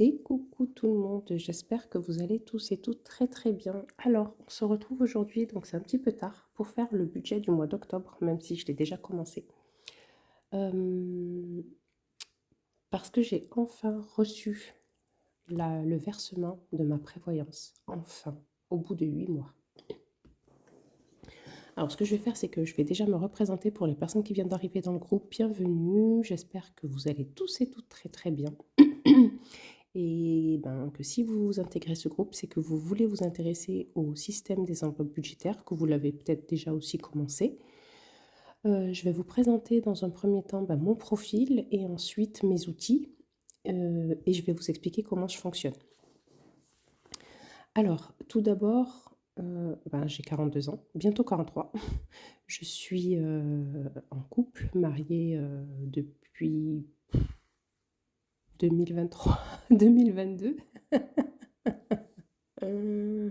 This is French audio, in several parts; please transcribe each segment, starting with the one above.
Et coucou tout le monde, j'espère que vous allez tous et toutes très très bien. Alors, on se retrouve aujourd'hui, donc c'est un petit peu tard, pour faire le budget du mois d'octobre, même si je l'ai déjà commencé. Euh, Parce que j'ai enfin reçu le versement de ma prévoyance. Enfin, au bout de 8 mois. Alors, ce que je vais faire, c'est que je vais déjà me représenter pour les personnes qui viennent d'arriver dans le groupe. Bienvenue, j'espère que vous allez tous et toutes très très bien. Et ben, que si vous intégrez ce groupe, c'est que vous voulez vous intéresser au système des enveloppes budgétaires, que vous l'avez peut-être déjà aussi commencé. Je vais vous présenter dans un premier temps mon profil et ensuite mes outils. Et je vais vous expliquer comment je fonctionne. Alors, tout d'abord, j'ai 42 ans, bientôt 43. Je suis en couple, mariée depuis 2023, 2022. Euh,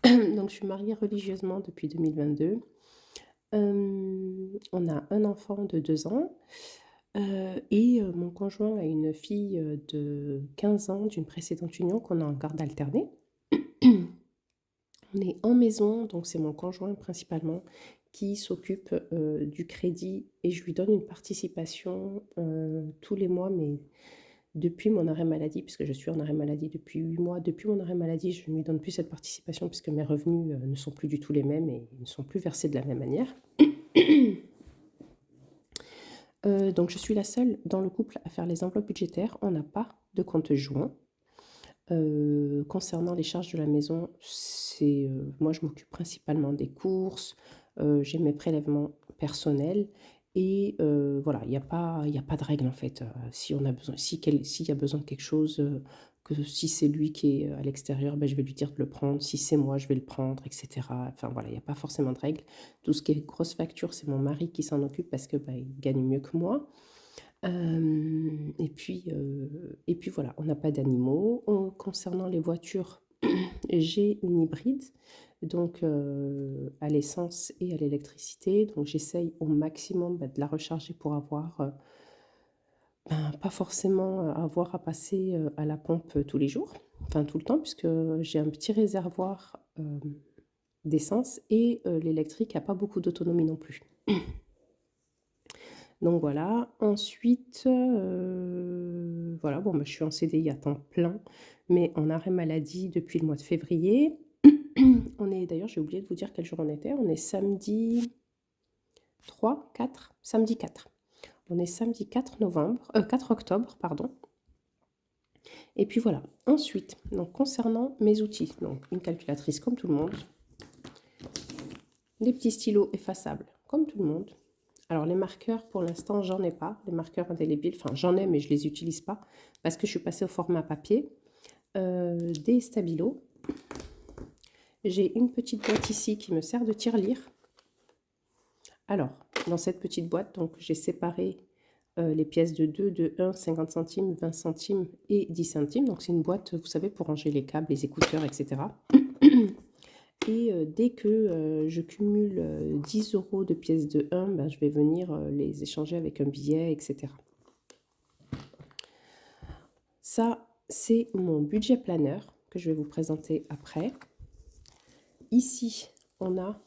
Donc, je suis mariée religieusement depuis 2022. On a un enfant de 2 ans et mon conjoint a une fille de 15 ans d'une précédente union qu'on a en garde alternée. On est en maison, donc c'est mon conjoint principalement qui s'occupe du crédit et je lui donne une participation tous les mois, mais depuis mon arrêt maladie, puisque je suis en arrêt maladie depuis 8 mois, depuis mon arrêt maladie, je ne lui donne plus cette participation puisque mes revenus ne sont plus du tout les mêmes et ils ne sont plus versés de la même manière. Donc je suis la seule dans le couple à faire les enveloppes budgétaires. On n'a pas de compte joint. Concernant les charges de la maison, moi je m'occupe principalement des courses, j'ai mes prélèvements personnels et voilà, il y a pas de règle en fait. Si on a besoin, s'il y a besoin de quelque chose, que si c'est lui qui est à l'extérieur, je vais lui dire de le prendre. Si c'est moi, je vais le prendre, etc. Enfin voilà, il n'y a pas forcément de règle. Tout ce qui est grosse facture, c'est mon mari qui s'en occupe parce que il gagne mieux que moi. Et puis voilà, on n'a pas d'animaux. Concernant les voitures, j'ai une hybride, donc à l'essence et à l'électricité. Donc j'essaye au maximum de la recharger pour avoir, pas forcément avoir à passer à la pompe tous les jours, enfin tout le temps, puisque j'ai un petit réservoir d'essence et l'électrique n'a pas beaucoup d'autonomie non plus. Donc voilà, ensuite, voilà, je suis en CDI à temps plein, mais en arrêt maladie depuis le mois de février. D'ailleurs, j'ai oublié de vous dire quel jour on était. On est samedi 3, 4, samedi 4. On est samedi 4 novembre, 4 octobre, pardon. Et puis voilà. Ensuite, donc concernant mes outils, donc une calculatrice comme tout le monde, des petits stylos effaçables comme tout le monde. Alors les marqueurs, pour l'instant, j'en ai pas. Les marqueurs indélébiles, enfin j'en ai, mais je les utilise pas parce que je suis passée au format papier. Des stabilos. J'ai une petite boîte ici qui me sert de tirelire. Alors, dans cette petite boîte, donc j'ai séparé les pièces de 2, de 1, 50 centimes, 20 centimes et 10 centimes. Donc c'est une boîte, vous savez, pour ranger les câbles, les écouteurs, etc. Et dès que je cumule 10 € de pièces de 1, je vais venir les échanger avec un billet, etc. Ça, c'est mon budget planeur que je vais vous présenter après. Ici, on a...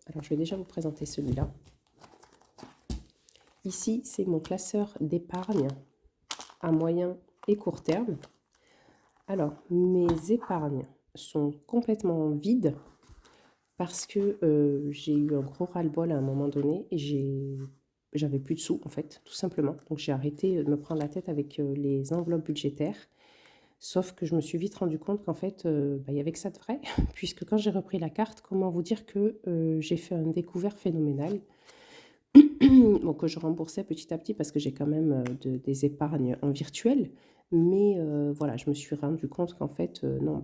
Alors, je vais déjà vous présenter celui-là. Ici, c'est mon classeur d'épargne à moyen et court terme. Alors, mes épargnes sont complètement vides parce que j'ai eu un gros ras-le-bol à un moment donné et j'avais plus de sous en fait, tout simplement. Donc j'ai arrêté de me prendre la tête avec les enveloppes budgétaires. Sauf que je me suis vite rendu compte qu'en fait, il y avait que ça de vrai, puisque quand j'ai repris la carte, comment vous dire que j'ai fait un découvert phénoménal. Bon, que je remboursais petit à petit parce que j'ai quand même des épargnes en virtuel. Mais voilà, je me suis rendu compte qu'en fait, non,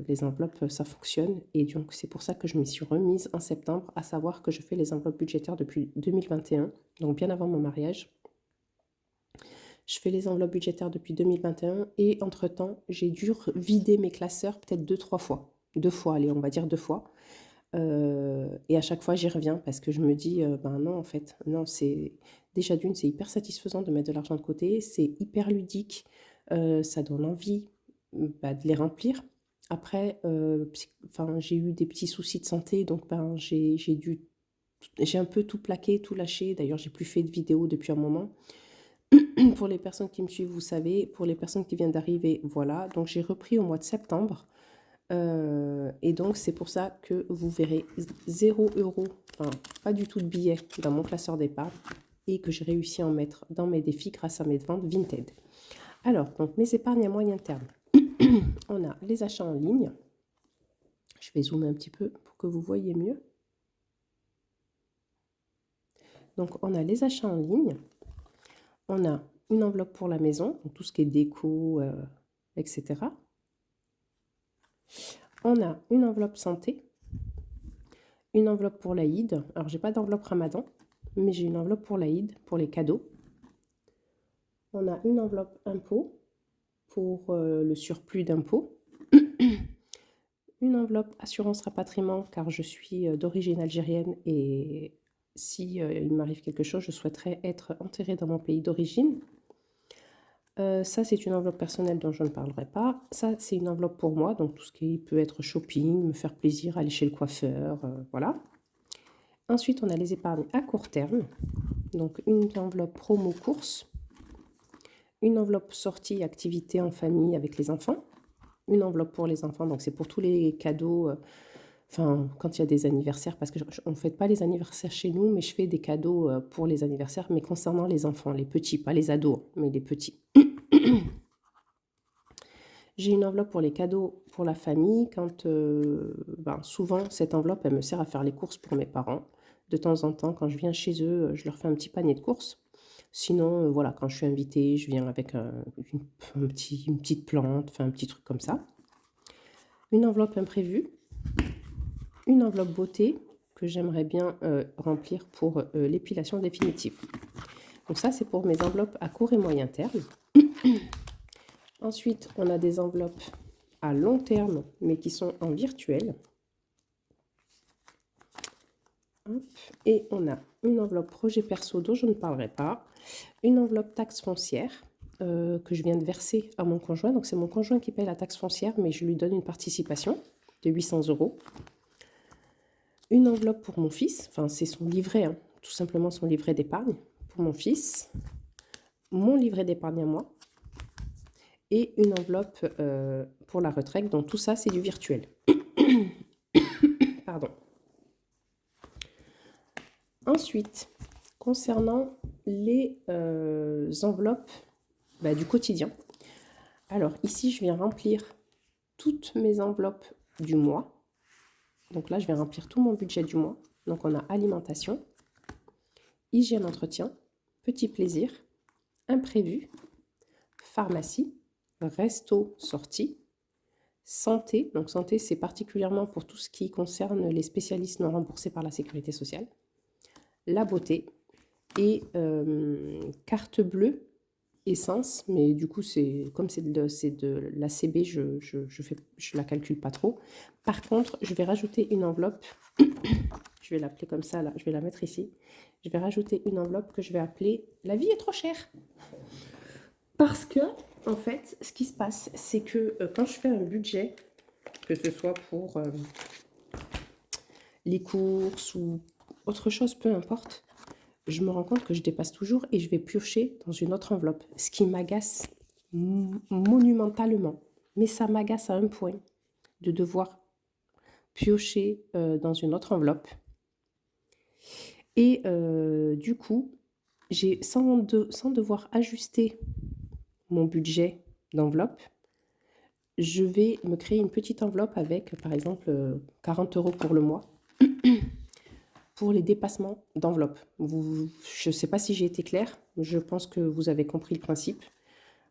les enveloppes, ça fonctionne. Et donc, c'est pour ça que je m'y suis remise en septembre, à savoir que je fais les enveloppes budgétaires depuis 2021, donc bien avant mon mariage. Je fais les enveloppes budgétaires depuis 2021 et entre-temps, j'ai dû vider mes classeurs peut-être 2-3 fois. 2 fois, allez, on va dire 2 fois. Et à chaque fois, j'y reviens parce que je me dis, non, en fait, non, c'est déjà d'une, c'est hyper satisfaisant de mettre de l'argent de côté, c'est hyper ludique. Ça donne envie bah, de les remplir. Après, j'ai eu des petits soucis de santé, donc ben, j'ai un peu tout plaqué, tout lâché. D'ailleurs, j'ai plus fait de vidéos depuis un moment. Pour les personnes qui me suivent, vous savez. Pour les personnes qui viennent d'arriver, voilà. Donc, j'ai repris au mois de septembre. Et donc, c'est pour ça que vous verrez 0 €, enfin, pas du tout de billets dans mon classeur d'épargne et que j'ai réussi à en mettre dans mes défis grâce à mes ventes Vinted. Alors, donc, mes épargnes à moyen terme. On a les achats en ligne. Je vais zoomer un petit peu pour que vous voyez mieux. Donc, on a les achats en ligne. On a une enveloppe pour la maison, donc tout ce qui est déco, etc. On a une enveloppe santé, une enveloppe pour l'Aïd. Alors, j'ai pas d'enveloppe Ramadan, mais j'ai une enveloppe pour l'Aïd, pour les cadeaux. On a une enveloppe impôt pour le surplus d'impôts. Une enveloppe assurance rapatriement, car je suis d'origine algérienne et si il m'arrive quelque chose, je souhaiterais être enterrée dans mon pays d'origine. Ça, c'est une enveloppe personnelle dont je ne parlerai pas. Ça, c'est une enveloppe pour moi, donc tout ce qui peut être shopping, me faire plaisir, aller chez le coiffeur, voilà. Ensuite, on a les épargnes à court terme, donc une enveloppe promo course, une enveloppe sortie activité en famille avec les enfants, une enveloppe pour les enfants, donc c'est pour tous les cadeaux, enfin, quand il y a des anniversaires, parce qu'on ne fête pas les anniversaires chez nous, mais je fais des cadeaux pour les anniversaires, mais concernant les enfants, les petits, pas les ados, mais les petits. J'ai une enveloppe pour les cadeaux pour la famille, quand souvent cette enveloppe, elle me sert à faire les courses pour mes parents. De temps en temps, quand je viens chez eux, je leur fais un petit panier de courses. Sinon, voilà, quand je suis invitée, je viens avec une petite plante, enfin un petit truc comme ça. Une enveloppe imprévue. Une enveloppe beauté que j'aimerais bien remplir pour l'épilation définitive. Donc ça, c'est pour mes enveloppes à court et moyen terme. Ensuite, on a des enveloppes à long terme, mais qui sont en virtuel. Hop. Et on a une enveloppe projet perso dont je ne parlerai pas. Une enveloppe taxe foncière que je viens de verser à mon conjoint. Donc c'est mon conjoint qui paye la taxe foncière, mais je lui donne une participation de 800 €. Une enveloppe pour mon fils, enfin c'est son livret, hein, tout simplement son livret d'épargne pour mon fils. Mon livret d'épargne à moi. Et une enveloppe pour la retraite. Donc tout ça, c'est du virtuel. Pardon. Ensuite, concernant les enveloppes du quotidien. Alors ici, je viens remplir toutes mes enveloppes du mois. Donc là, je vais remplir tout mon budget du mois. Donc on a alimentation, hygiène, entretien, petit plaisir, imprévu, pharmacie, resto, sortie, santé. Donc santé, c'est particulièrement pour tout ce qui concerne les spécialistes non remboursés par la sécurité sociale. La beauté et carte bleue, essence, mais du coup, comme c'est de l'ACB, je la calcule pas trop. Par contre, je vais rajouter une enveloppe, je vais l'appeler comme ça, là, je vais la mettre ici. Je vais rajouter une enveloppe que je vais appeler « La vie est trop chère ». Parce que, en fait, ce qui se passe, c'est que quand je fais un budget, que ce soit pour les courses ou autre chose, peu importe, je me rends compte que je dépasse toujours et je vais piocher dans une autre enveloppe, ce qui m'agace monumentalement. Mais ça m'agace à un point de devoir piocher dans une autre enveloppe. Et du coup, sans devoir ajuster mon budget d'enveloppe, je vais me créer une petite enveloppe avec, par exemple, 40 € pour le mois. Pour les dépassements d'enveloppe. Je ne sais pas si j'ai été claire, je pense que vous avez compris le principe.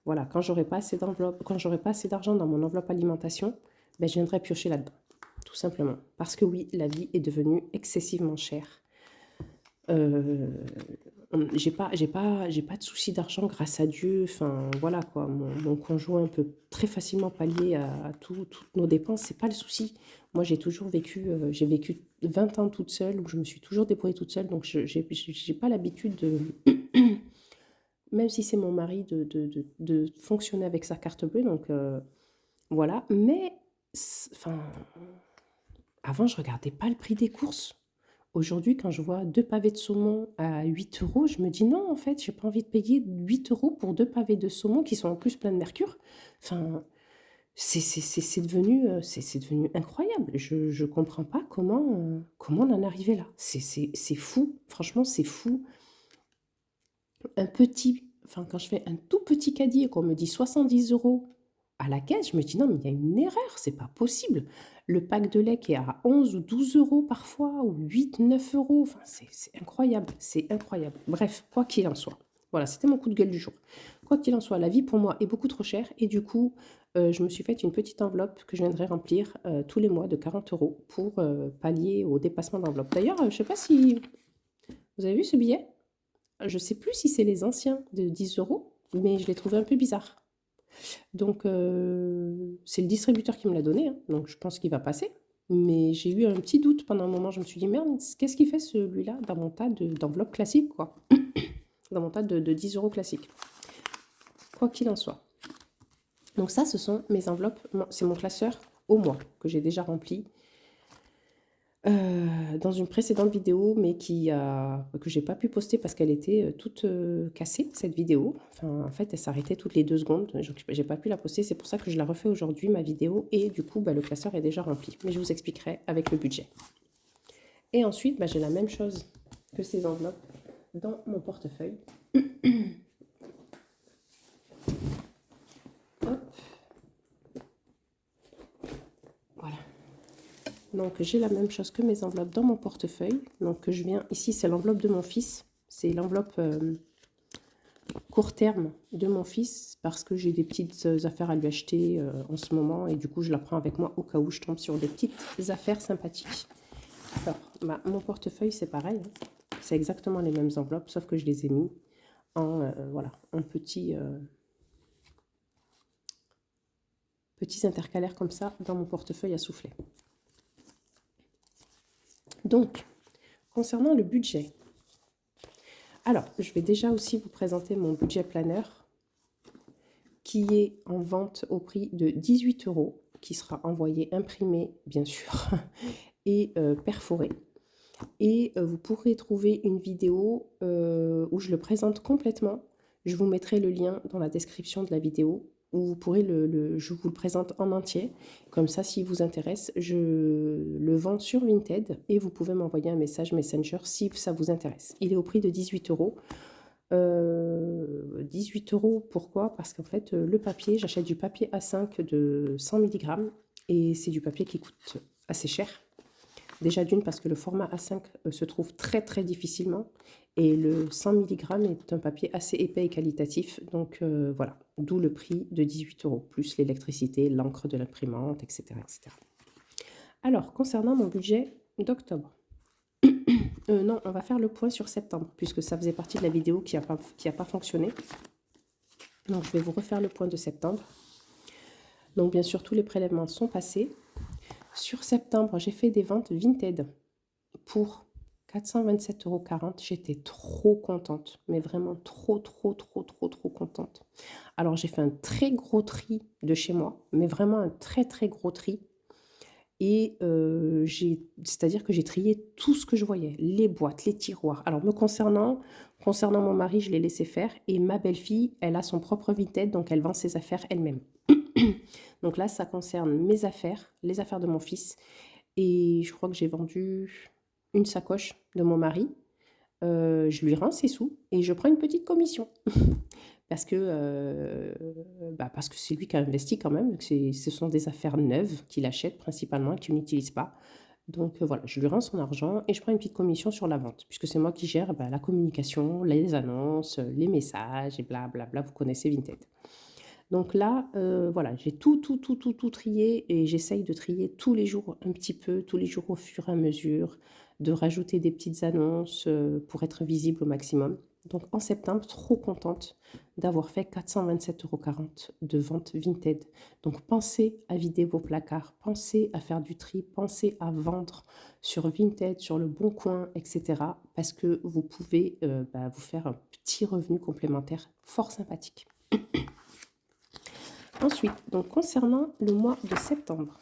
Voilà, quand j'aurai pas assez d'enveloppe, quand j'aurai pas assez d'argent dans mon enveloppe alimentation, je viendrai piocher là-dedans, tout simplement. Parce que oui, la vie est devenue excessivement chère. J'ai pas de soucis d'argent grâce à Dieu. Enfin voilà quoi, mon conjoint peut très facilement pallier à toutes nos dépenses, c'est pas le souci. Moi j'ai toujours vécu, j'ai vécu 20 ans toute seule, où je me suis toujours débrouillée toute seule, donc j'ai pas l'habitude même si c'est mon mari, de fonctionner avec sa carte bleue, donc voilà. Mais, enfin, avant, je regardais pas le prix des courses. Aujourd'hui, quand je vois 2 pavés de saumon à 8 euros, je me dis: «Non, en fait, j'ai pas envie de payer 8 euros pour 2 pavés de saumon qui sont en plus pleins de mercure». Enfin, c'est devenu, c'est devenu incroyable. Je comprends pas comment on en est arrivé là. C'est fou, franchement, c'est fou. Quand je fais un tout petit caddie et qu'on me dit 70 euros à la caisse, je me dis: «Non, mais il y a une erreur, c'est pas possible». Le pack de lait qui est à 11 ou 12 euros parfois, ou 8, 9 euros, enfin, c'est incroyable, c'est incroyable. Bref, quoi qu'il en soit, voilà, c'était mon coup de gueule du jour. Quoi qu'il en soit, la vie pour moi est beaucoup trop chère et du coup, je me suis faite une petite enveloppe que je viendrai remplir, tous les mois de 40 euros pour, pallier au dépassement d'enveloppe. D'ailleurs, je ne sais pas si vous avez vu ce billet? Je sais plus si c'est les anciens de 10 euros, mais je l'ai trouvé un peu bizarre. Donc, c'est le distributeur qui me l'a donné, hein, donc je pense qu'il va passer. Mais j'ai eu un petit doute pendant un moment. Je me suis dit: «Merde, qu'est-ce qu'il fait celui-là dans mon tas d'enveloppes classiques, quoi?» Dans mon tas de 10 euros classiques. Quoi qu'il en soit. Donc ça, ce sont mes enveloppes. C'est mon classeur au mois que j'ai déjà rempli. Dans une précédente vidéo, mais que j'ai pas pu poster parce qu'elle était, toute, cassée, cette vidéo. Enfin, en fait, elle s'arrêtait toutes les 2 secondes, donc j'ai pas pu la poster. C'est pour ça que je la refais aujourd'hui, ma vidéo, et du coup, bah, le classeur est déjà rempli. Mais je vous expliquerai avec le budget. Et ensuite, bah, j'ai la même chose que ces enveloppes dans mon portefeuille. Hop. Voilà. Donc j'ai la même chose que mes enveloppes dans mon portefeuille. Donc je viens, ici c'est l'enveloppe de mon fils. C'est l'enveloppe court terme de mon fils parce que j'ai des petites affaires à lui acheter en ce moment et du coup je la prends avec moi au cas où je tombe sur des petites affaires sympathiques. Alors, bah, mon portefeuille c'est pareil, hein. C'est exactement les mêmes enveloppes sauf que je les ai mis en voilà, en petits intercalaires comme ça dans mon portefeuille à souffler. Donc, concernant le budget, alors je vais déjà aussi vous présenter mon budget planner qui est en vente au prix de 18 euros, qui sera envoyé imprimé bien sûr et perforé. Et vous pourrez trouver une vidéo où je le présente complètement. Je vous mettrai le lien dans la description de la vidéo où vous pourrez je vous le présente en entier. Comme ça, s'il vous intéresse, je le vends sur Vinted et vous pouvez m'envoyer un message Messenger si ça vous intéresse. Il est au prix de 18 euros. 18 euros, pourquoi? Parce qu'en fait, le papier, j'achète du papier A5 de 100 mg et c'est du papier qui coûte assez cher. Déjà d'une parce que le format A5 se trouve très très difficilement et le 100 mg est un papier assez épais et qualitatif. Donc voilà, d'où le prix de 18 euros, plus l'électricité, l'encre de l'imprimante, etc., etc. Alors, concernant mon budget d'octobre. Non, on va faire le point sur septembre, puisque ça faisait partie de la vidéo qui a pas fonctionné. Donc, je vais vous refaire le point de septembre. Donc, bien sûr, tous les prélèvements sont passés. Sur septembre, j'ai fait des ventes Vinted pour 427,40 €. J'étais trop contente, mais vraiment trop contente. Alors, j'ai fait un très gros tri de chez moi, mais vraiment un très gros tri. Et c'est-à-dire que j'ai trié tout ce que je voyais, les boîtes, les tiroirs. Alors me concernant mon mari, je l'ai laissé faire et ma belle-fille, elle a son propre Vinted, donc elle vend ses affaires elle-même. Donc là, ça concerne mes affaires, les affaires de mon fils et je crois que j'ai vendu une sacoche de mon mari. Je lui rends ses sous et je prends une petite commission. Parce que, parce que c'est lui qui a investi quand même, ce sont des affaires neuves qu'il achète principalement et qu'il n'utilise pas. Donc voilà, je lui rends son argent et je prends une petite commission sur la vente, puisque c'est moi qui gère la communication, les annonces, les messages et blablabla, vous connaissez Vinted. Donc là, voilà, j'ai tout trié et j'essaye de trier tous les jours un petit peu, tous les jours au fur et à mesure, de rajouter des petites annonces pour être visible au maximum. Donc en septembre, trop contente d'avoir fait 427,40 € de vente Vinted. Donc pensez à vider vos placards, pensez à faire du tri, pensez à vendre sur Vinted, sur le Bon Coin, etc. Parce que vous pouvez vous faire un petit revenu complémentaire fort sympathique. Ensuite, donc concernant le mois de septembre,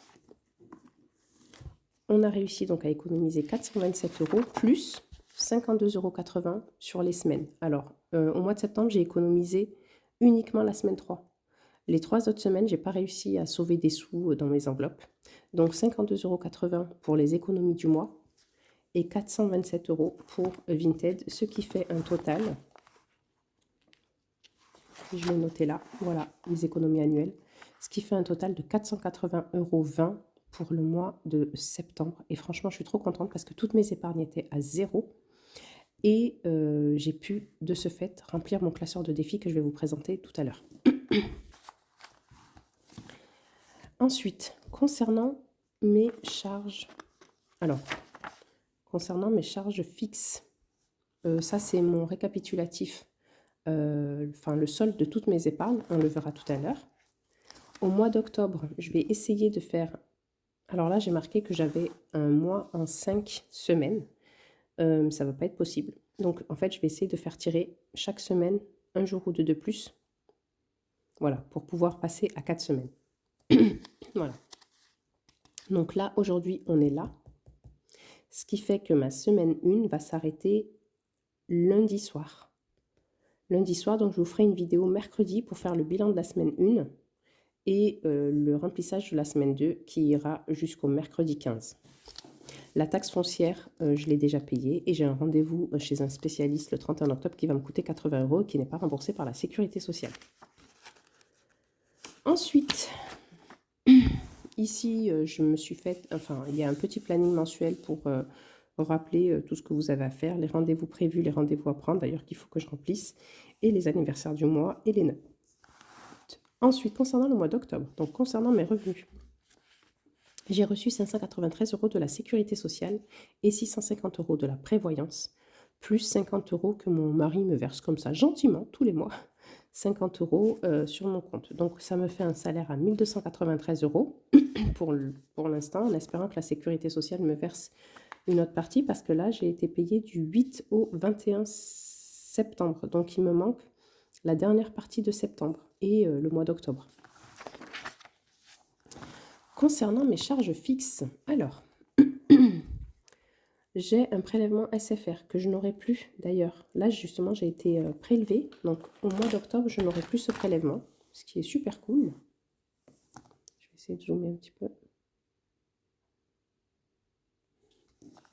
on a réussi donc à économiser 427 € plus 52,80 € sur les semaines. Alors, au mois de septembre, j'ai économisé uniquement la semaine 3. Les 3 autres semaines, j'ai pas réussi à sauver des sous dans mes enveloppes. Donc 52,80 € pour les économies du mois et 427 € pour Vinted, ce qui fait un total, je l'ai noté là, voilà, les économies annuelles, ce qui fait un total de 480,20 € pour le mois de septembre. Et franchement, je suis trop contente parce que toutes mes épargnes étaient à zéro. Et j'ai pu, de ce fait, remplir mon classeur de défis que je vais vous présenter tout à l'heure. Ensuite, concernant mes charges... Alors, concernant mes charges fixes, ça c'est mon récapitulatif, le solde de toutes mes épargnes, on le verra tout à l'heure. Au mois d'octobre, je vais essayer de faire... Alors là, j'ai marqué que j'avais un mois en 5 semaines. Ça ne va pas être possible. Donc, en fait, je vais essayer de faire tirer chaque semaine un jour ou deux de plus. Voilà, pour pouvoir passer à 4 semaines. Voilà. Donc là, aujourd'hui, on est là. Ce qui fait que ma semaine 1 va s'arrêter lundi soir. Lundi soir, donc je vous ferai une vidéo mercredi pour faire le bilan de la semaine 1 et le remplissage de la semaine 2 qui ira jusqu'au mercredi 15. La taxe foncière, je l'ai déjà payée et j'ai un rendez-vous chez un spécialiste le 31 octobre qui va me coûter 80 € et qui n'est pas remboursé par la sécurité sociale. Ensuite, ici, je me suis fait, il y a un petit planning mensuel pour rappeler tout ce que vous avez à faire, les rendez-vous prévus, les rendez-vous à prendre, d'ailleurs qu'il faut que je remplisse, et les anniversaires du mois et les notes. Ensuite, concernant le mois d'octobre, donc concernant mes revenus, j'ai reçu 593 € de la sécurité sociale et 650 € de la prévoyance, plus 50 € que mon mari me verse comme ça, gentiment, tous les mois, 50 € sur mon compte. Donc, ça me fait un salaire à 1 293 € pour l'instant, en espérant que la sécurité sociale me verse une autre partie, parce que là, j'ai été payée du 8 au 21 septembre. Donc, il me manque la dernière partie de septembre et le mois d'octobre. Concernant mes charges fixes, alors, j'ai un prélèvement SFR que je n'aurai plus d'ailleurs. Là, justement, j'ai été prélevée. Donc, au mois d'octobre, je n'aurai plus ce prélèvement, ce qui est super cool. Je vais essayer de zoomer un petit peu.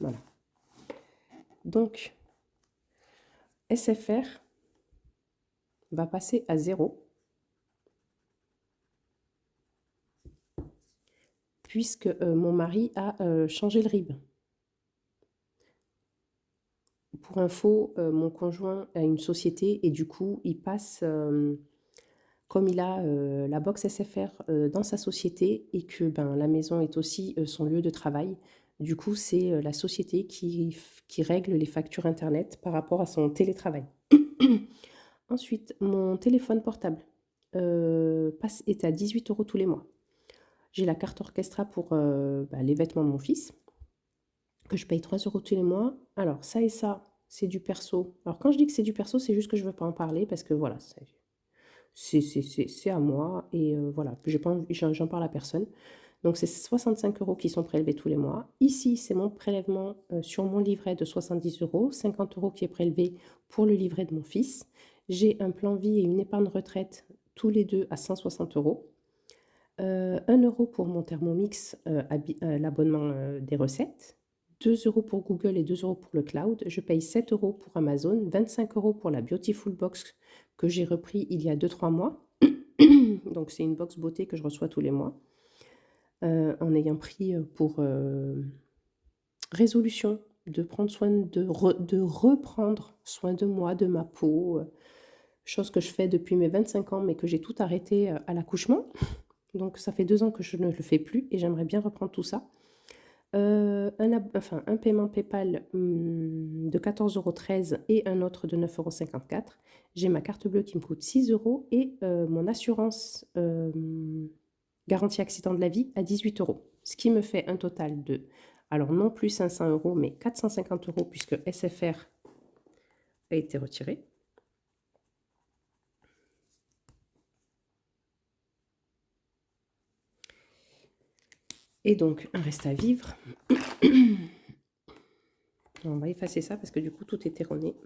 Voilà. Donc, SFR va passer à 0. Puisque mon mari a changé le RIB. Pour info, mon conjoint a une société et du coup, il passe, comme il a la box SFR dans sa société et que la maison est aussi son lieu de travail, du coup, c'est la société qui règle les factures Internet par rapport à son télétravail. Ensuite, mon téléphone portable est à 18 € tous les mois. J'ai la carte Orchestra pour les vêtements de mon fils, que je paye 3 € tous les mois. Alors, ça et ça, c'est du perso. Alors, quand je dis que c'est du perso, c'est juste que je ne veux pas en parler parce que voilà, c'est à moi et voilà, j'en parle à personne. Donc, c'est 65 € qui sont prélevés tous les mois. Ici, c'est mon prélèvement sur mon livret de 70 €, 50 € qui est prélevé pour le livret de mon fils. J'ai un plan vie et une épargne retraite, tous les deux à 160 €. 1 € pour mon Thermomix, l'abonnement des recettes. 2 € pour Google et 2 € pour le cloud. Je paye 7 € pour Amazon, 25 € pour la Beautiful Box que j'ai repris il y a 2-3 mois. Donc, c'est une box beauté que je reçois tous les mois. En ayant pris pour résolution de prendre soin de reprendre soin de moi, de ma peau. Chose que je fais depuis mes 25 ans, mais que j'ai tout arrêté à l'accouchement. Donc, ça fait 2 ans que je ne le fais plus et j'aimerais bien reprendre tout ça. Un paiement PayPal de 14,13 € et un autre de 9,54 €. J'ai ma carte bleue qui me coûte 6 € et mon assurance garantie accident de la vie à 18 €. Ce qui me fait un total de, alors non plus 500 € mais 450 € puisque SFR a été retiré. Et donc un reste à vivre. On va effacer ça parce que du coup tout est erroné.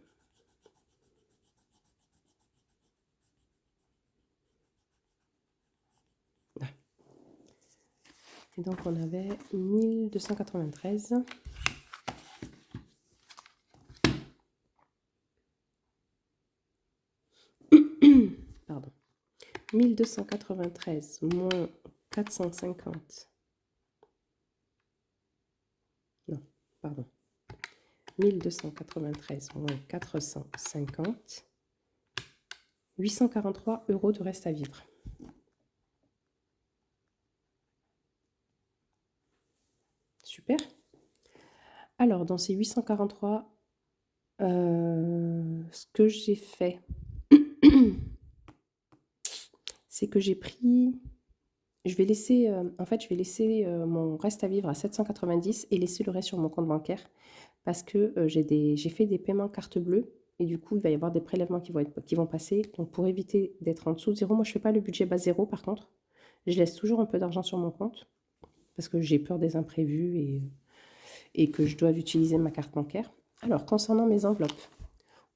Ah. Et donc on avait 1293. Pardon. 1293 moins 450. Non, pardon. 1293 moins 450. 843 € de reste à vivre. Super. Alors, dans ces 843, ce que j'ai fait, c'est que j'ai pris... Je vais laisser, en fait, je vais laisser mon reste à vivre à 790 et laisser le reste sur mon compte bancaire parce que j'ai fait des paiements carte bleue et du coup, il va y avoir des prélèvements qui vont passer. Donc, pour éviter d'être en dessous de zéro, moi, je ne fais pas le budget bas zéro par contre. Je laisse toujours un peu d'argent sur mon compte parce que j'ai peur des imprévus et que je dois utiliser ma carte bancaire. Alors, concernant mes enveloppes,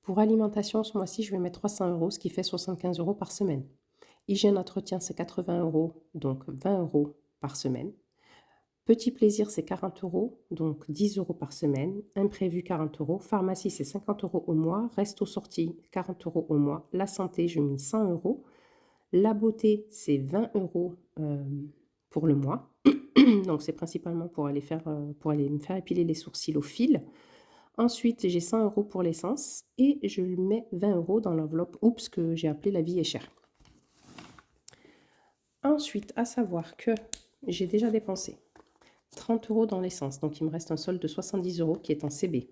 pour alimentation, ce mois-ci, je vais mettre 300 €, ce qui fait 75 € par semaine. Hygiène entretien, c'est 80 €, donc 20 € par semaine. Petit plaisir, c'est 40 €, donc 10 € par semaine. Imprévu, 40 €. Pharmacie, c'est 50 € au mois. Resto sortie, 40 € au mois. La santé, je mets 100 €. La beauté, c'est 20 € pour le mois. Donc, c'est principalement pour aller me faire épiler les sourcils au fil. Ensuite, j'ai 100 € pour l'essence et je mets 20 € dans l'enveloppe Oups que j'ai appelée La vie est chère. Ensuite, à savoir que j'ai déjà dépensé 30 € dans l'essence, donc il me reste un solde de 70 € qui est en CB.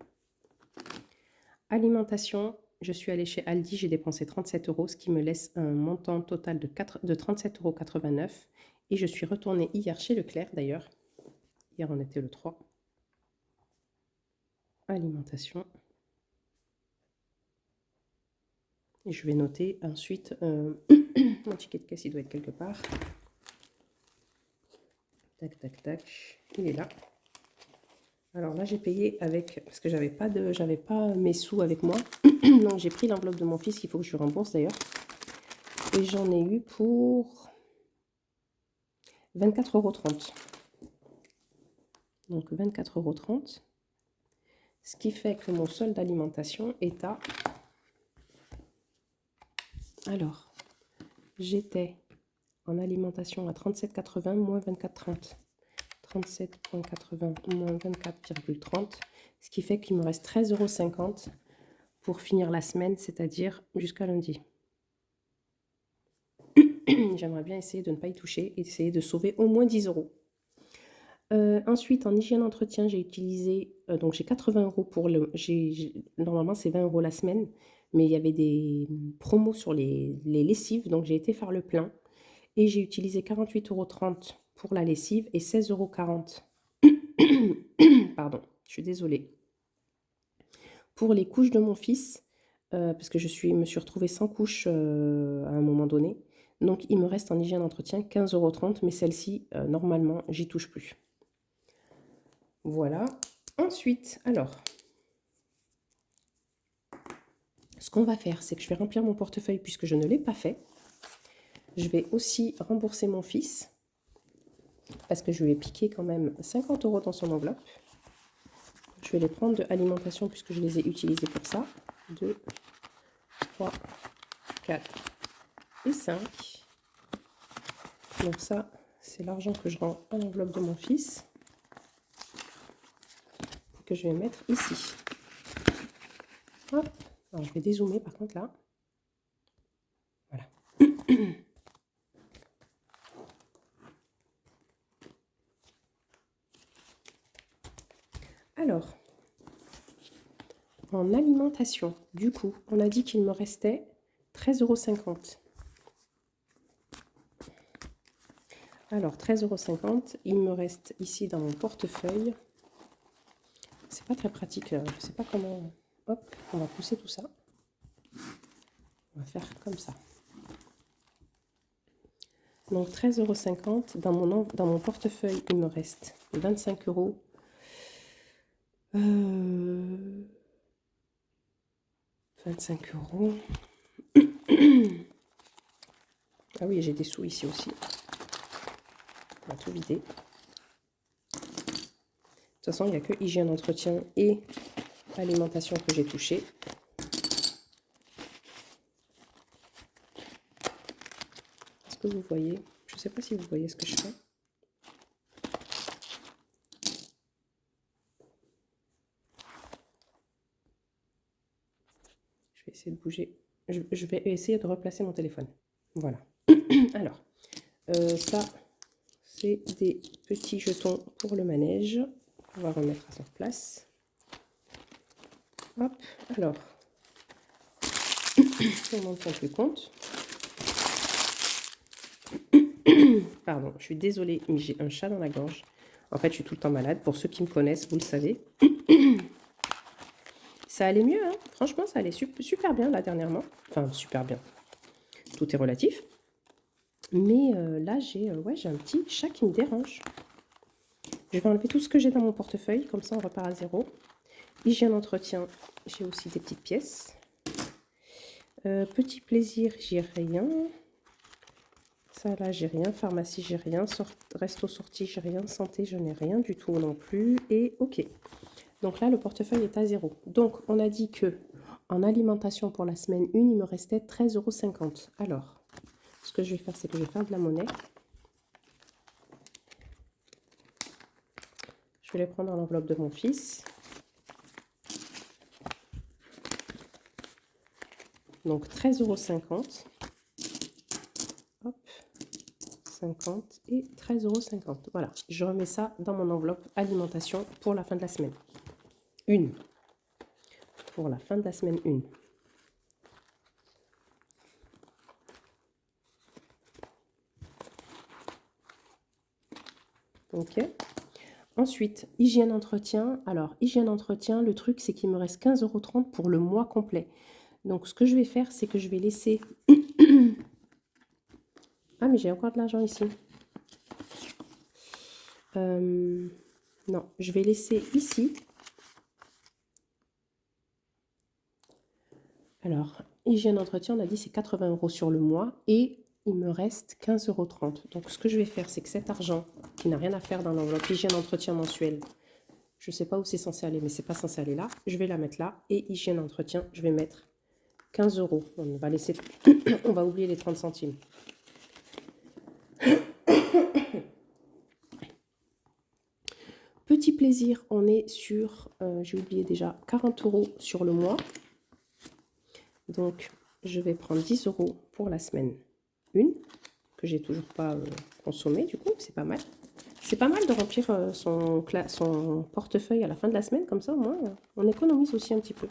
Alimentation, je suis allée chez Aldi, j'ai dépensé 37 €, ce qui me laisse un montant total de 37,89 € et je suis retournée hier chez Leclerc d'ailleurs. Hier on était le 3. Alimentation. Et je vais noter ensuite mon ticket de caisse, il doit être quelque part. Tac, tac, tac. Il est là. Alors là, j'ai payé avec... Parce que j'avais pas mes sous avec moi. Donc j'ai pris l'enveloppe de mon fils qu'il faut que je rembourse d'ailleurs. Et j'en ai eu pour 24,30 €. Donc 24,30 €. Ce qui fait que mon solde d'alimentation est à... Alors, j'étais en alimentation à 37,80 moins 24,30. 37,80 moins 24,30. Ce qui fait qu'il me reste 13,50 € pour finir la semaine, c'est-à-dire jusqu'à lundi. J'aimerais bien essayer de ne pas y toucher et essayer de sauver au moins 10 €. Ensuite, en hygiène entretien, j'ai utilisé, donc j'ai 80 € pour le... Normalement, c'est 20 € la semaine, mais il y avait des promos sur les lessives, donc j'ai été faire le plein. Et j'ai utilisé 48,30 € pour la lessive et 16,40 €. Pardon, je suis désolée. Pour les couches de mon fils, parce que me suis retrouvée sans couche à un moment donné. Donc, il me reste en hygiène entretien 15,30 €, mais celle-ci, normalement, j'y touche plus. Voilà. Ensuite, alors, ce qu'on va faire, c'est que je vais remplir mon portefeuille puisque je ne l'ai pas fait. Je vais aussi rembourser mon fils parce que je lui ai piqué quand même 50 € dans son enveloppe. Je vais les prendre de alimentation puisque je les ai utilisés pour ça. 2, 3, 4 et 5. Donc ça, c'est l'argent que je rends à l'enveloppe de mon fils. Que je vais mettre ici. Hop. Alors, je vais dézoomer par contre là. Voilà. Alors, en alimentation, du coup, on a dit qu'il me restait 13,50 €. Alors, 13,50 €, il me reste ici dans mon portefeuille. C'est pas très pratique, je sais pas comment... Hop, on va pousser tout ça. On va faire comme ça. Donc 13,50 €. Dans mon portefeuille, il me reste 25 €. 25 €. Ah oui, j'ai des sous ici aussi. On va tout vider. De toute façon, il n'y a que hygiène, entretien et alimentation que j'ai touché. Est-ce que vous voyez? Je ne sais pas si vous voyez ce que je fais. Je vais essayer de bouger. Je vais essayer de replacer mon téléphone. Voilà. Alors, ça, c'est des petits jetons pour le manège. On va remettre à sa place. Hop, alors, on n'en tient plus compte. Pardon, je suis désolée, mais j'ai un chat dans la gorge. En fait, je suis tout le temps malade. Pour ceux qui me connaissent, vous le savez. Ça allait mieux, hein. Franchement, ça allait super bien là dernièrement. Enfin, super bien. Tout est relatif. Mais là, j'ai un petit chat qui me dérange. Je vais enlever tout ce que j'ai dans mon portefeuille. Comme ça, on repart à zéro. Hygiène, entretien, j'ai aussi des petites pièces. Petit plaisir, j'ai rien. Ça, là, j'ai rien. Pharmacie, j'ai rien. Resto, sortie, j'ai rien. Santé, je n'ai rien du tout non plus. Et OK. Donc là, le portefeuille est à zéro. Donc, on a dit que en alimentation pour la semaine 1, il me restait 13,50 €. Alors, ce que je vais faire, c'est que je vais faire de la monnaie. Je vais les prendre dans l'enveloppe de mon fils. Donc 13,50 €. Hop, 50 et 13,50 €. Voilà, je remets ça dans mon enveloppe alimentation pour la fin de la semaine. Pour la fin de la semaine 1. Ok. Ensuite, hygiène entretien. Alors, hygiène entretien, le truc, c'est qu'il me reste 15,30 € pour le mois complet. Donc, ce que je vais faire, c'est que je vais laisser... Ah, mais j'ai encore de l'argent ici. Non, je vais laisser ici. Alors, hygiène entretien, on a dit c'est 80 € sur le mois et il me reste 15,30 €. Donc, ce que je vais faire, c'est que cet argent qui n'a rien à faire dans l'enveloppe hygiène entretien mensuel, je ne sais pas où c'est censé aller, mais c'est pas censé aller là. Je vais la mettre là et hygiène entretien, je vais mettre 15 €. On va laisser, on va oublier les 30 centimes. Petit plaisir, on est sur, j'ai oublié déjà, 40 € sur le mois. Donc, je vais prendre 10 € pour la semaine 1, que j'ai toujours pas consommé, du coup, c'est pas mal. C'est pas mal de remplir son portefeuille à la fin de la semaine, comme ça, au moins, on économise aussi un petit peu.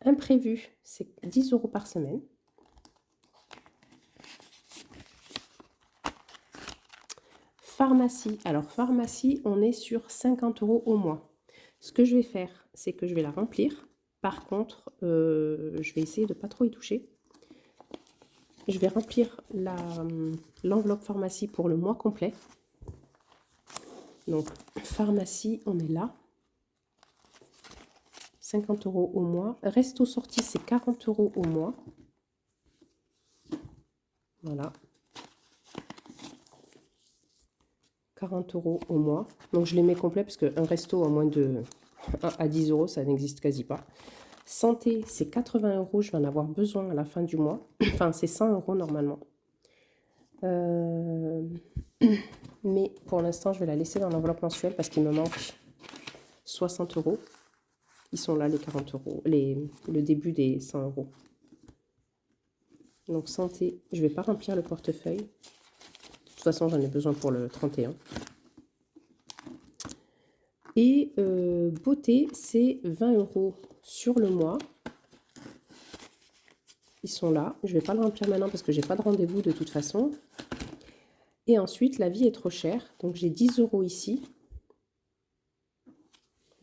Imprévu, c'est 10 € par semaine. Pharmacie, alors pharmacie, on est sur 50 € au mois. Ce que je vais faire, c'est que je vais la remplir. Par contre, je vais essayer de ne pas trop y toucher. Je vais remplir l'enveloppe pharmacie pour le mois complet. Donc, pharmacie, on est là. 50 € au mois. Resto sortie, c'est 40 € au mois. Voilà. 40 € au mois. Donc, je les mets complets parce qu'un resto à moins de 1 à 10 €, ça n'existe quasi pas. Santé, c'est 80 €. Je vais en avoir besoin à la fin du mois. Enfin, c'est 100 € normalement. Mais pour l'instant, je vais la laisser dans l'enveloppe mensuelle parce qu'il me manque 60 €. Ils sont là, les 40 €, le début des 100 €. Donc, santé, je ne vais pas remplir le portefeuille. De toute façon, j'en ai besoin pour le 31. Et beauté, c'est 20 € sur le mois. Ils sont là. Je ne vais pas le remplir maintenant parce que j'ai pas de rendez-vous de toute façon. Et ensuite, la vie est trop chère. Donc, j'ai 10 € ici.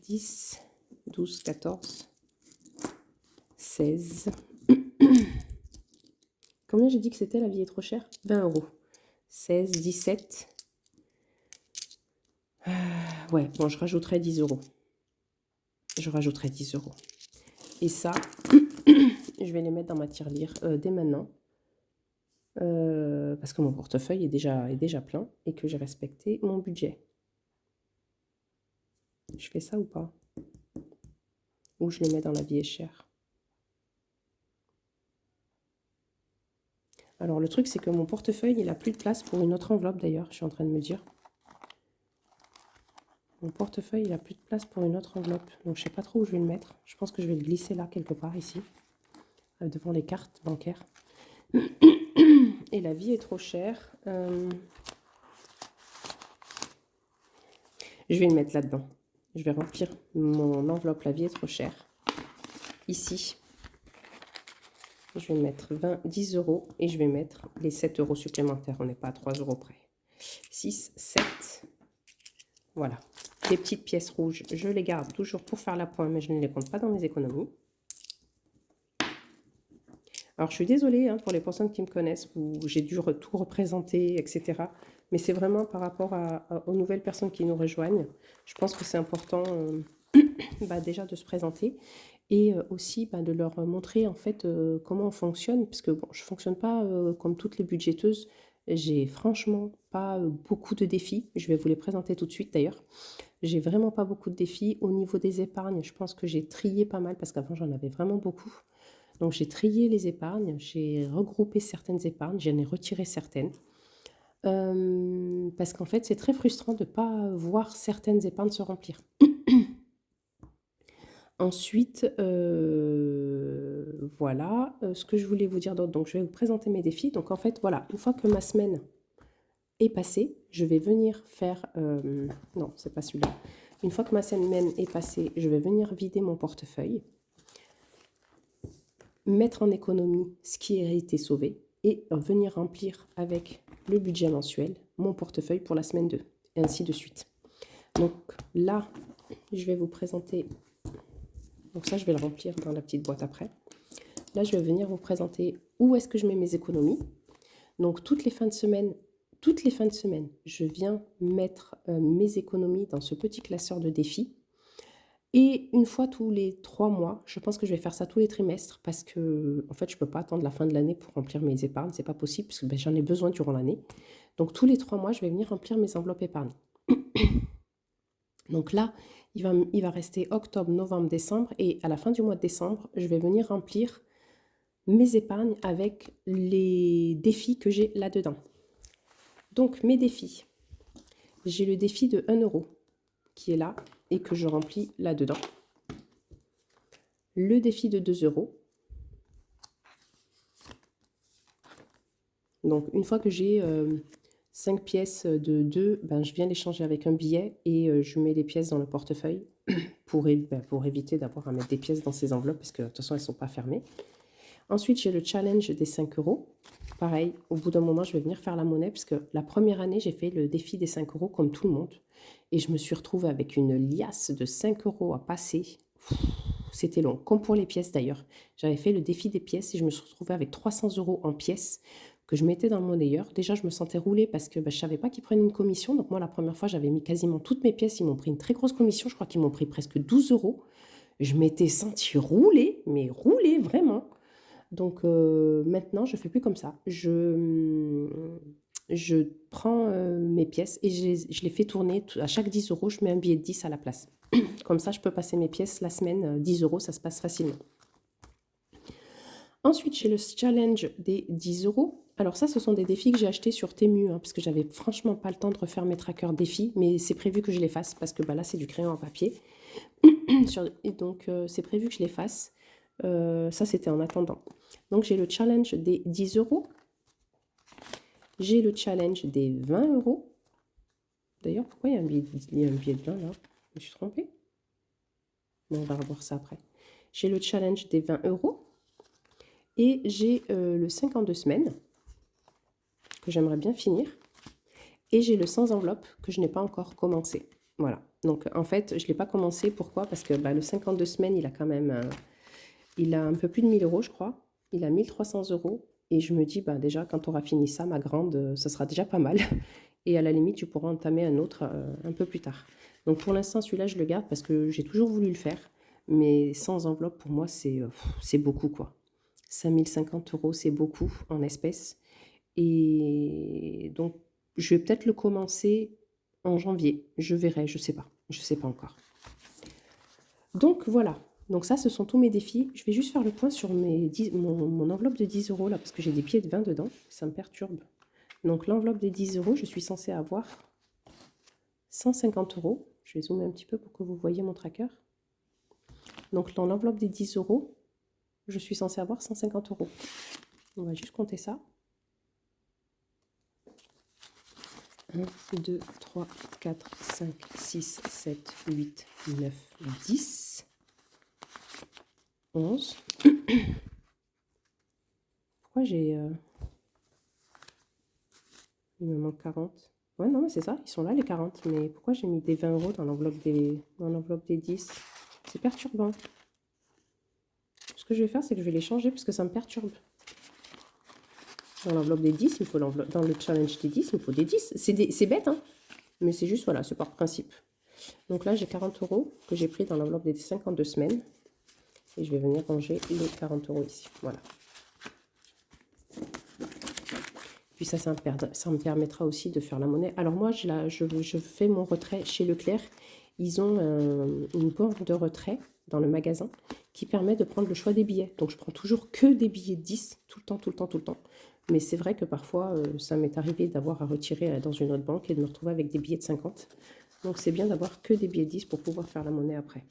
10, 12, 14, 16. Combien j'ai dit que c'était la vie est trop chère? 20 €. 16, 17. Ouais, bon, je rajouterai 10 €. Je rajouterai 10 €. Et ça, je vais les mettre dans ma tirelire dès maintenant. Parce que mon portefeuille est déjà plein et que j'ai respecté mon budget. Je fais ça ou pas? Ou je les mets dans la vie est chère? Alors, le truc, c'est que mon portefeuille, il n'a plus de place pour une autre enveloppe, d'ailleurs. Je suis en train de me dire. Mon portefeuille, il n'a plus de place pour une autre enveloppe. Donc, je ne sais pas trop où je vais le mettre. Je pense que je vais le glisser là, quelque part, ici. Devant les cartes bancaires. Et la vie est trop chère. Je vais le mettre là-dedans. Je vais remplir mon enveloppe. La vie est trop chère. Ici. Je vais mettre 10 € et je vais mettre les 7 € supplémentaires. On n'est pas à 3 € près. 6, 7. Voilà. Les petites pièces rouges, je les garde toujours pour faire la pointe, mais je ne les compte pas dans mes économies. Alors, je suis désolée hein, pour les personnes qui me connaissent, où j'ai dû tout représenter, etc. Mais c'est vraiment par rapport aux nouvelles personnes qui nous rejoignent. Je pense que c'est important déjà de se présenter et aussi de leur montrer en fait comment on fonctionne. Parce que bon, je ne fonctionne pas comme toutes les budgéteuses. J'ai franchement pas beaucoup de défis. Je vais vous les présenter tout de suite d'ailleurs. J'ai vraiment pas beaucoup de défis. Au niveau des épargnes, je pense que j'ai trié pas mal parce qu'avant j'en avais vraiment beaucoup. Donc j'ai trié les épargnes, j'ai regroupé certaines épargnes, j'en ai retiré certaines. Parce qu'en fait c'est très frustrant de ne pas voir certaines épargnes se remplir. Ensuite, voilà ce que je voulais vous dire d'autre. Donc je vais vous présenter mes défis. Donc en fait voilà, une fois que ma semaine est passée, je vais venir faire... non, c'est pas celui-là. Une fois que ma semaine est passée, je vais venir vider mon portefeuille, mettre en économie ce qui a été sauvé et venir remplir avec le budget mensuel mon portefeuille pour la semaine 2, et ainsi de suite. Donc là, je vais vous présenter... Donc ça, je vais le remplir dans la petite boîte après. Là, je vais venir vous présenter où est-ce que je mets mes économies. Donc toutes les fins de semaine, je viens mettre mes économies dans ce petit classeur de défis. Et une fois tous les 3 mois, je pense que je vais faire ça tous les trimestres parce que en fait, je ne peux pas attendre la fin de l'année pour remplir mes épargnes. C'est pas possible parce que j'en ai besoin durant l'année. Donc tous les 3 mois, je vais venir remplir mes enveloppes épargnes. Donc là, il va rester octobre, novembre, décembre. Et à la fin du mois de décembre, je vais venir remplir mes épargnes avec les défis que j'ai là-dedans. Donc mes défis. J'ai le défi de 1 € qui est là et que je remplis là-dedans. Le défi de 2 €. Donc une fois que j'ai 5 pièces de 2, je viens les changer avec un billet et je mets les pièces dans le portefeuille pour éviter d'avoir à mettre des pièces dans ces enveloppes parce que de toute façon elles ne sont pas fermées. Ensuite j'ai le challenge des 5 €. Pareil, au bout d'un moment je vais venir faire la monnaie parce que la première année j'ai fait le défi des 5 € comme tout le monde. Et je me suis retrouvée avec une liasse de 5 € à passer. C'était long, comme pour les pièces d'ailleurs. J'avais fait le défi des pièces et je me suis retrouvée avec 300 € en pièces que je mettais dans le monnayeur. Déjà, je me sentais roulée parce que je ne savais pas qu'ils prenaient une commission. Donc moi, la première fois, j'avais mis quasiment toutes mes pièces. Ils m'ont pris une très grosse commission. Je crois qu'ils m'ont pris presque 12 €. Je m'étais sentie roulée, mais roulée vraiment. Donc maintenant, je ne fais plus comme ça. Je prends mes pièces et je les fais tourner. À chaque 10 €, je mets un billet de 10 à la place. Comme ça, je peux passer mes pièces la semaine. 10 €, ça se passe facilement. Ensuite, j'ai le challenge des 10 €. Alors ça, ce sont des défis que j'ai achetés sur Temu, parce que j'avais franchement pas le temps de refaire mes trackers défis. Mais c'est prévu que je les fasse parce que là, c'est du crayon à papier. Et donc, c'est prévu que je les fasse. Ça, c'était en attendant. Donc, j'ai le challenge des 10 €. J'ai le challenge des 20 €. D'ailleurs, pourquoi il y a un billet de 20 là? Je me suis trompée. Mais on va revoir ça après. J'ai le challenge des 20 euros. Et j'ai le 52 semaines que j'aimerais bien finir. Et j'ai le sans enveloppe que je n'ai pas encore commencé. Voilà. Donc en fait, je ne l'ai pas commencé. Pourquoi? Parce que le 52 semaines, il a quand même... il a un peu plus de 1000 euros, je crois. Il a 1300 euros. Et je me dis, déjà, quand tu auras fini ça, ma grande, ça sera déjà pas mal. Et à la limite, tu pourras entamer un autre un peu plus tard. Donc pour l'instant, celui-là, je le garde parce que j'ai toujours voulu le faire. Mais sans enveloppe, pour moi, c'est beaucoup, quoi. 5050 euros, c'est beaucoup en espèces. Et donc, je vais peut-être le commencer en janvier. Je verrai, je sais pas. Je sais pas encore. Donc, voilà. Donc ça, ce sont tous mes défis. Je vais juste faire le point sur mon enveloppe de 10 euros, là, parce que j'ai des billets de 20 dedans. Ça me perturbe. Donc, l'enveloppe des 10 euros, je suis censée avoir 150 euros. Je vais zoomer un petit peu pour que vous voyez mon tracker. Donc, dans l'enveloppe des 10 euros, je suis censée avoir 150 euros. On va juste compter ça. 1, 2, 3, 4, 5, 6, 7, 8, 9, 10, 11. Pourquoi j'ai... Il me manque 40. Ouais, non, mais c'est ça, ils sont là les 40. Mais pourquoi j'ai mis des 20 euros dans l'enveloppe des 10? C'est perturbant. Ce que je vais faire, c'est que je vais les changer parce que ça me perturbe. Dans l'enveloppe des 10, il faut dans le challenge des 10, il me faut des 10. C'est bête, hein, mais c'est juste, voilà, c'est par principe. Donc là, j'ai 40 euros que j'ai pris dans l'enveloppe des 52 semaines. Et je vais venir ranger les 40 euros ici. Voilà. Puis ça me permettra aussi de faire la monnaie. Alors moi, je fais mon retrait chez Leclerc. Ils ont une borne de retrait dans le magasin qui permet de prendre le choix des billets. Donc je prends toujours que des billets de 10, tout le temps, tout le temps, tout le temps. Mais c'est vrai que parfois, ça m'est arrivé d'avoir à retirer dans une autre banque et de me retrouver avec des billets de 50. Donc c'est bien d'avoir que des billets de 10 pour pouvoir faire la monnaie après.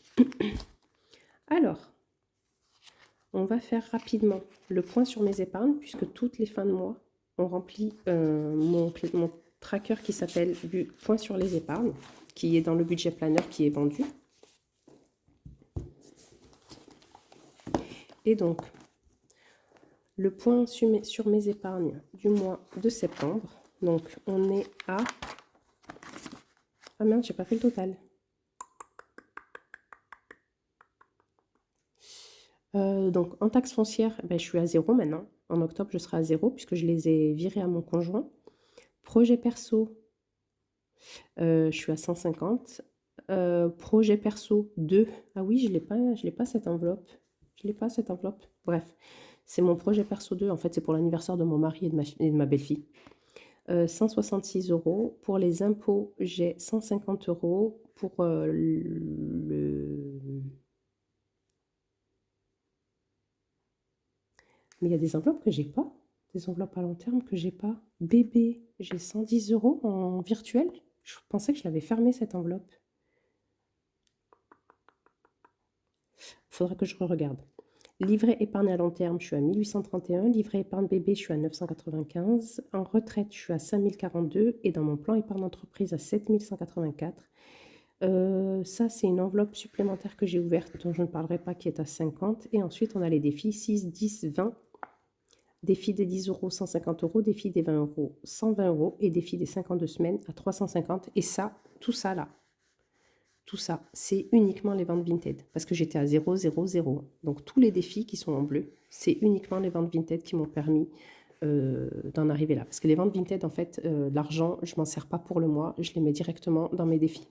Alors, on va faire rapidement le point sur mes épargnes puisque toutes les fins de mois, on remplit mon tracker qui s'appelle du point sur les épargnes, qui est dans le budget planner qui est vendu. Et donc, le point sur mes épargnes du mois de septembre. Donc, on est à... Ah merde, j'ai pas fait le total. Donc, en taxe foncière, je suis à 0 maintenant. En octobre, je serai à 0 puisque je les ai virés à mon conjoint. Projet perso, je suis à 150. Projet perso 2. Ah oui, je l'ai pas cette enveloppe. Je l'ai pas cette enveloppe. Bref, c'est mon projet perso 2. En fait, c'est pour l'anniversaire de mon mari et de ma belle-fille. 166 euros. Pour les impôts, j'ai 150 euros. Pour Mais il y a des enveloppes que j'ai pas. Des enveloppes à long terme que j'ai pas. Bébé, j'ai 110 euros en virtuel. Je pensais que je l'avais fermée cette enveloppe. Il faudra que je regarde. Livret épargne à long terme, je suis à 1831. Livret épargne bébé, je suis à 995. En retraite, je suis à 5042. Et dans mon plan épargne entreprise, à 7184. Ça, c'est une enveloppe supplémentaire que j'ai ouverte, dont je ne parlerai pas, qui est à 50. Et ensuite, on a les défis 6, 10, 20. Défi des 10 euros, 150 euros. Défi des 20 euros, 120 euros. Et défi des 52 semaines à 350. Et ça, tout ça là, tout ça, c'est uniquement les ventes Vinted. Parce que j'étais à 0, 0, 0. Donc tous les défis qui sont en bleu, c'est uniquement les ventes Vinted qui m'ont permis d'en arriver là. Parce que les ventes Vinted, en fait, l'argent, je m'en sers pas pour le mois. Je les mets directement dans mes défis.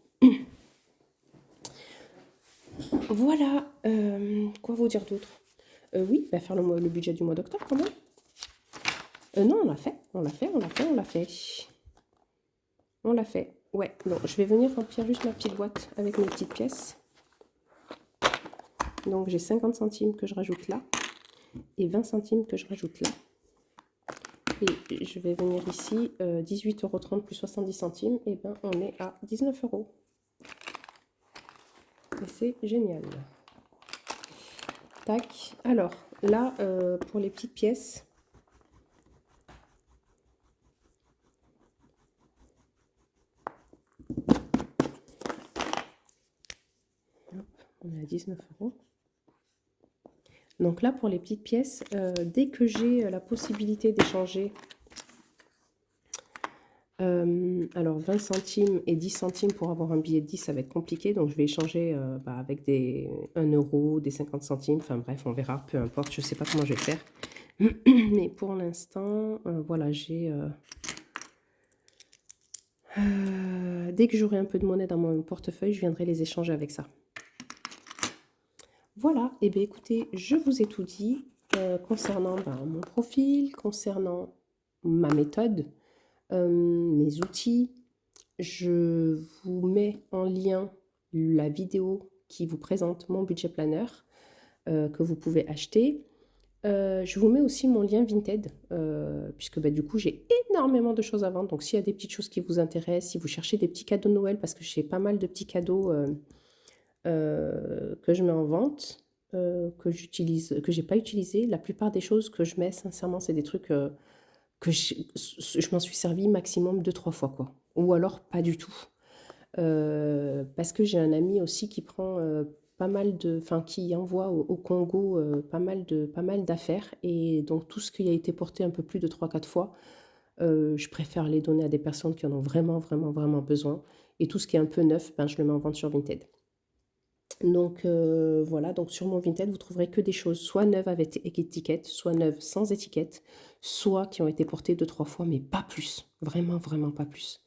Voilà. Quoi vous dire d'autre? Oui, faire le budget du mois d'octobre quand même. Non, on l'a fait. On l'a fait. On l'a fait. Ouais, non, je vais venir remplir juste ma petite boîte avec mes petites pièces. Donc j'ai 50 centimes que je rajoute là et 20 centimes que je rajoute là. Et je vais venir ici, 18,30 € plus 70 centimes, et ben on est à 19 €. Et c'est génial. Tac. Alors là, pour les petites pièces, On est à 19 €. Donc là, pour les petites pièces, dès que j'ai la possibilité d'échanger, alors 20 centimes et 10 centimes pour avoir un billet de 10, ça va être compliqué. Donc je vais échanger avec des 1 €, des 50 centimes. Enfin bref, on verra, peu importe. Je ne sais pas comment je vais faire. Mais pour l'instant, voilà, j'ai... dès que j'aurai un peu de monnaie dans mon portefeuille, je viendrai les échanger avec ça. Voilà, et bien écoutez, je vous ai tout dit concernant mon profil, concernant ma méthode, mes outils. Je vous mets en lien la vidéo qui vous présente mon budget planner que vous pouvez acheter. Je vous mets aussi mon lien Vinted, puisque du coup j'ai énormément de choses à vendre. Donc s'il y a des petites choses qui vous intéressent, si vous cherchez des petits cadeaux de Noël, parce que j'ai pas mal de petits cadeaux que je mets en vente, que j'utilise, que j'ai pas utilisé. La plupart des choses que je mets, sincèrement, c'est des trucs que je m'en suis servi maximum 2-3 fois, quoi. Ou alors pas du tout. Parce que j'ai un ami aussi qui prend pas mal de, enfin qui envoie au Congo pas mal d'affaires, et donc tout ce qui a été porté un peu plus de 3-4 fois, je préfère les donner à des personnes qui en ont vraiment, vraiment, vraiment besoin. Et tout ce qui est un peu neuf, je le mets en vente sur Vinted. Donc voilà, donc sur mon Vinted, vous trouverez que des choses soit neuves avec étiquette, soit neuves sans étiquette, soit qui ont été portées 2-3 fois, mais pas plus. Vraiment, vraiment pas plus.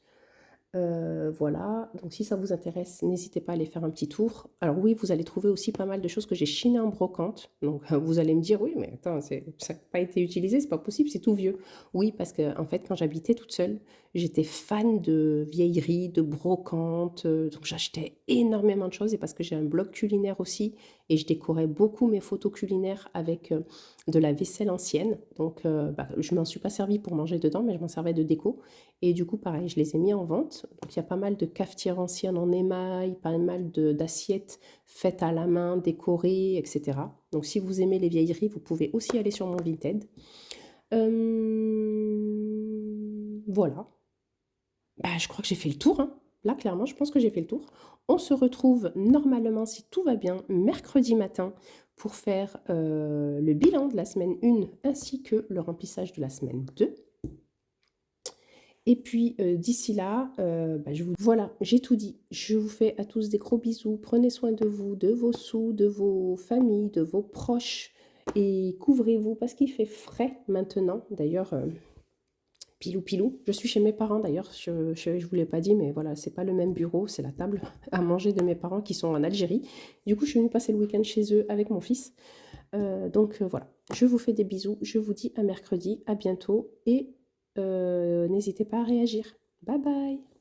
Voilà, donc si ça vous intéresse, n'hésitez pas à aller faire un petit tour. Alors oui, vous allez trouver aussi pas mal de choses que j'ai chinées en brocante. Donc vous allez me dire, oui, mais attends, ça n'a pas été utilisé, c'est pas possible, c'est tout vieux. Oui, parce que en fait, quand j'habitais toute seule, j'étais fan de vieillerie, de brocante. Donc j'achetais énormément de choses, et parce que j'ai un blog culinaire aussi, et je décorais beaucoup mes photos culinaires avec de la vaisselle ancienne. Donc je m'en suis pas servi pour manger dedans, mais je m'en servais de déco. Et du coup, pareil, je les ai mis en vente. Donc, il y a pas mal de cafetières anciennes en émail, pas mal d'assiettes faites à la main, décorées, etc. Donc, si vous aimez les vieilleries, vous pouvez aussi aller sur mon Vinted. Voilà. Je crois que j'ai fait le tour, hein. Là, clairement, je pense que j'ai fait le tour. On se retrouve normalement, si tout va bien, mercredi matin pour faire le bilan de la semaine 1 ainsi que le remplissage de la semaine 2. Et puis d'ici là, voilà, j'ai tout dit. Je vous fais à tous des gros bisous. Prenez soin de vous, de vos sous, de vos familles, de vos proches. Et couvrez-vous parce qu'il fait frais maintenant. D'ailleurs, pilou pilou. Je suis chez mes parents d'ailleurs. Je vous l'ai pas dit, mais voilà, c'est pas le même bureau, c'est la table à manger de mes parents qui sont en Algérie. Du coup, je suis venue passer le week-end chez eux avec mon fils. Donc voilà, je vous fais des bisous. Je vous dis à mercredi, à bientôt, et n'hésitez pas à réagir. Bye bye!